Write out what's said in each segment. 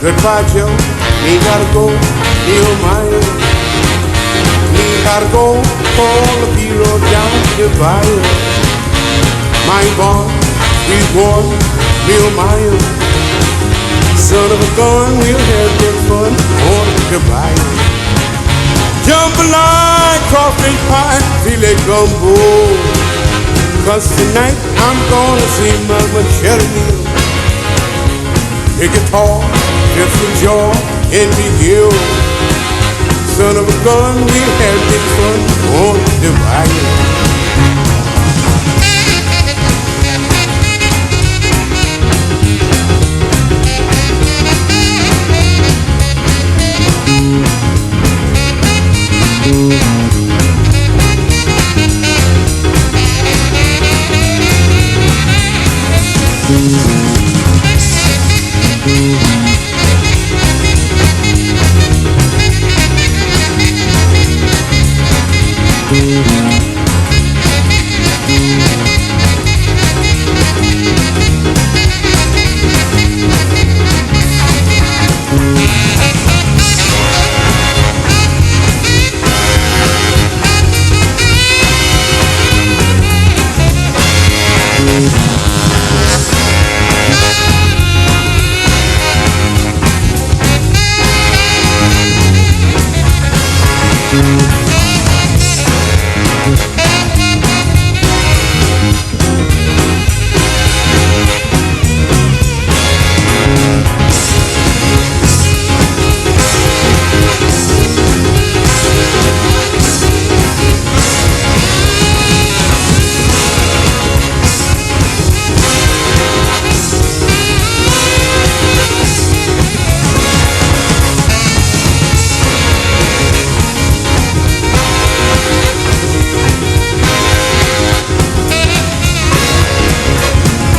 Goodbye, Joe. Me gotta go. Me oh my. Me gotta go. Call the bureau down. Goodbye. My born, we born. Me oh my. Son of a gun, we'll have good fun. Oh, goodbye. Jambalaya, coffee pie, filet gumbo. 'Cause tonight I'm gonna see Mama Cherry. A guitar, just enjoy and be you. Son of a gun, we'll have big fun on the wire.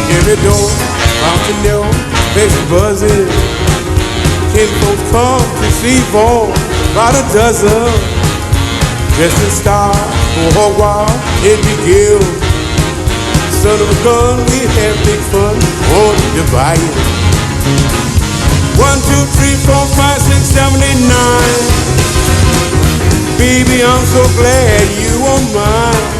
Every door, mountain door, face buzzing. Kin folks come to see for about a dozen. Just a star for a while, it be guilt. Son of a gun, we have big fun on the bayou. 1, 2, 3, 4, 5, 6, 7, 8, 9. Baby, I'm so glad you are mine.